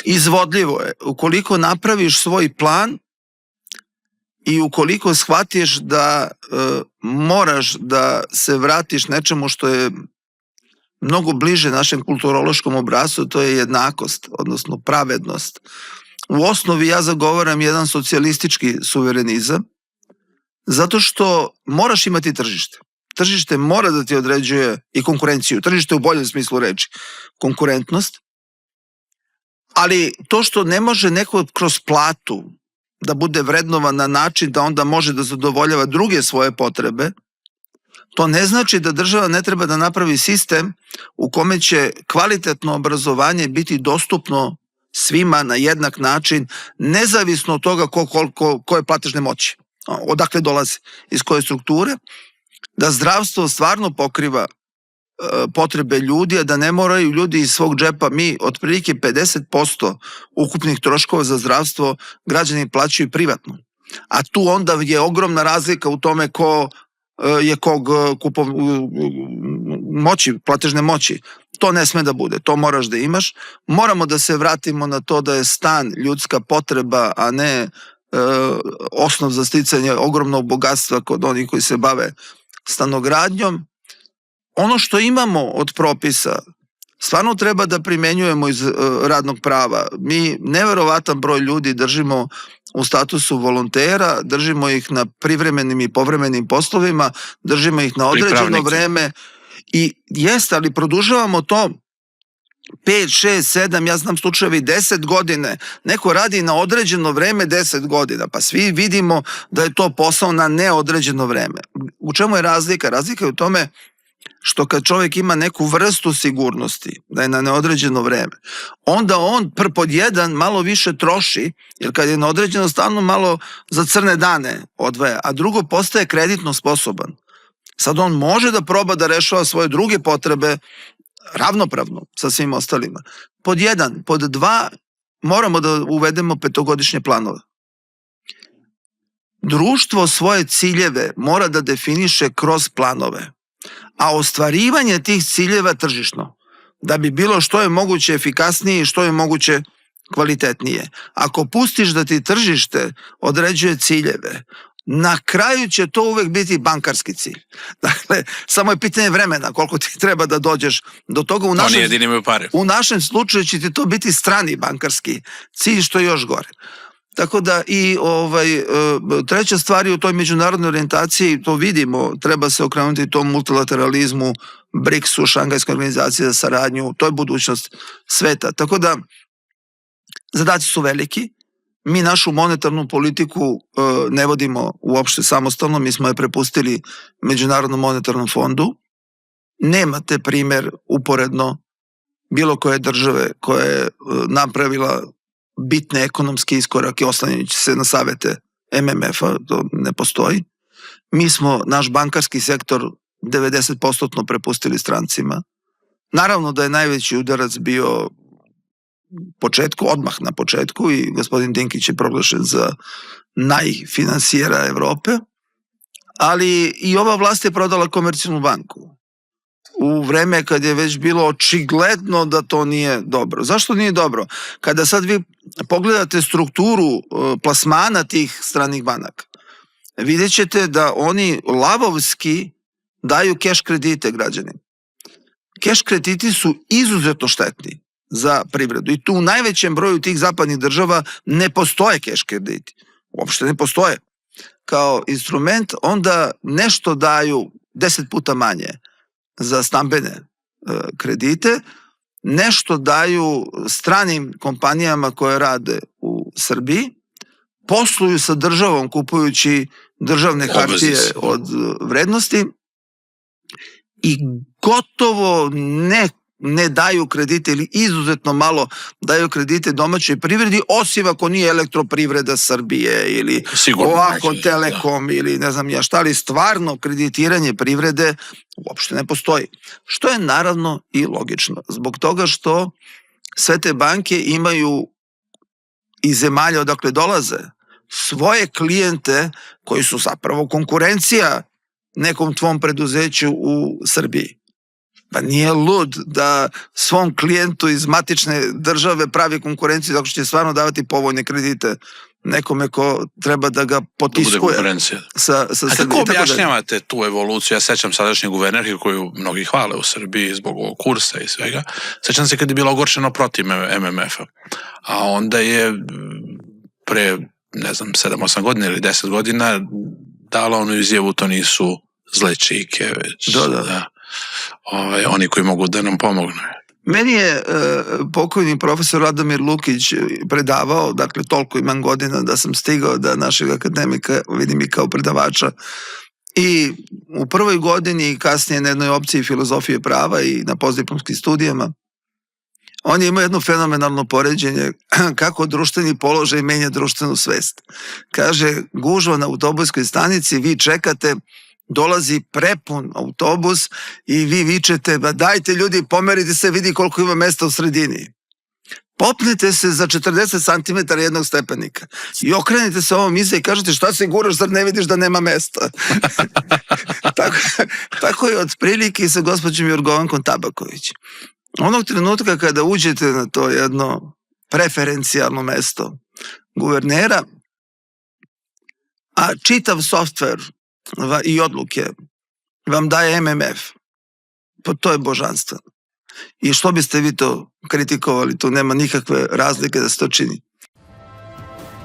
Izvodljivo je. Ukoliko napraviš svoj plan i ukoliko shvatiš da moraš da se vratiš nečemu što je mnogo bliže našem kulturološkom obrascu, to je jednakost, odnosno pravednost. U osnovi ja zagovaram jedan socijalistički suverenizam, zato što moraš imati tržište. Tržište mora da ti određuje i konkurenciju. Tržište u boljem smislu reči. Konkurentnost. Ali to što ne može neko kroz platu da bude vrednovan na način da onda može da zadovoljava druge svoje potrebe, to ne znači da država ne treba da napravi sistem u kome će kvalitetno obrazovanje biti dostupno svima na jednak način, nezavisno od toga koje platežne moći, odakle dolaze, iz koje strukture, da zdravstvo stvarno pokriva potrebe ljudi, a da ne moraju ljudi iz svog džepa. Mi otprilike 50% ukupnih troškova za zdravstvo građani plaćaju privatno. A tu onda je ogromna razlika u tome ko je kog moći, platežne moći. To ne sme da bude, to moraš da imaš. Moramo da se vratimo na to da je stan ljudska potreba, a ne osnov za sticanje ogromnog bogatstva kod onih koji se bave stanogradnjom. Ono što imamo od propisa stvarno treba da primenjujemo iz radnog prava. Mi neverovatan broj ljudi držimo u statusu volontera, držimo ih na privremenim i povremenim poslovima, držimo ih na određeno vreme i jeste, ali produžavamo to 5, 6, 7, ja znam slučajevi 10 godine, neko radi na određeno vreme 10 godina, pa svi vidimo da je to posao na neodređeno vreme. U čemu je razlika? Razlika je u tome što kad čovjek ima neku vrstu sigurnosti, da je na neodređeno vreme, onda on pod jedan malo više troši, jer kad je na određeno stalno malo za crne dane odvaja, a drugo postaje kreditno sposoban. Sad on može da proba da rešava svoje druge potrebe ravnopravno sa svim ostalima. Pod jedan. Pod dva, moramo da uvedemo 5-godišnje planove. Društvo svoje ciljeve mora da definiše kroz planove, a ostvarivanje tih ciljeva tržišno, da bi bilo što je moguće efikasnije i što je moguće kvalitetnije. Ako pustiš da ti tržište određuje ciljeve, na kraju će to uvek biti bankarski cilj. Dakle, samo je pitanje vremena koliko ti treba da dođeš do toga. U našem slučaju će ti to biti strani bankarski cilj, što je još gore. Tako da i treća stvar je u toj međunarodnoj orijentaciji, to vidimo, treba se okrenuti tom multilateralizmu, BRICS-u, Šangajskoj organizaciji za saradnju, to je budućnost sveta. Tako da zadaci su veliki. Mi našu monetarnu politiku ne vodimo uopšte samostalno, mi smo je prepustili Međunarodnom monetarnom fondu. Nemate primer uporedno bilo koje države koja je napravila bitne ekonomske iskorake oslanjajući se na savete MMF-a, to ne postoji. Mi smo naš bankarski sektor 90% prepustili strancima. Naravno da je najveći udarac bio odmah na početku i gospodin Dinkić je proglašen za najfinansijera Evrope, ali i ova vlast je prodala Komercijalnu banku u vreme kad je već bilo očigledno da to nije dobro. Zašto nije dobro? Kada sad vi pogledate strukturu plasmana tih stranih banaka, vidjet ćete da oni lavovski daju keš kredite građanima. Keš krediti su izuzetno štetni za privredu i tu u najvećem broju tih zapadnih država ne postoje keš krediti. Uopšte ne postoje. Kao instrument onda nešto daju 10 puta manje za stambene kredite, nešto daju stranim kompanijama koje rade u Srbiji, posluju sa državom kupujući državne hartije od vrednosti i gotovo ne daju kredite ili izuzetno malo daju kredite domaćoj privredi, osim ako nije Elektroprivreda Srbije ili ovako Telekom ili ne znam ja šta, ali stvarno kreditiranje privrede uopšte ne postoji. Što je naravno i logično, zbog toga što sve te banke imaju iz zemalja odakle dolaze svoje klijente koji su zapravo konkurencija nekom tvom preduzeću u Srbiji. Pa nije lud da svom klijentu iz matične države pravi konkurenciju tako što će stvarno davati povoljne kredite nekome ko treba da ga potiskuje sa Srbije. Kako objašnjavate tu evoluciju? Ja sećam sadašnje guvernerke koju mnogi hvale u Srbiji zbog ovog kursa i svega. Sećam se kad je bilo ogorčeno protiv MMF-a. A onda je pre, ne znam, 7-8 godina ili 10 godina dala onu izjavu, to nisu zle čike, već da, oni koji mogu da nam pomognu. Meni je pokojni profesor Radomir Lukić predavao, dakle toliko imam godina da sam stigao da našeg akademika vidim i kao predavača, i u prvoj godini i kasnije na jednoj opciji filozofije prava i na postdiplomskim studijama on je imao jedno fenomenalno poređenje kako društveni položaj menja društvenu svest. Kaže, gužva na autobuskoj stanici, vi čekate, dolazi prepun autobus i vi vičete, ba dajte ljudi, pomerite se, vidi koliko ima mesta u sredini. Popnete se za 40 cm jednog stepenika i okrenite se ovom iza i kažete, šta se guraš, zar ne vidiš da nema mesta? Tako je otprilike sa gospođom Jorgovankom Tabaković. Onog trenutka kada uđete na to jedno preferencijalno mesto guvernera, a čitav softver i odluke vam daje MMF, pa to je božanstveno. I što biste vi to kritikovali, tu nema nikakve razlike da se to čini.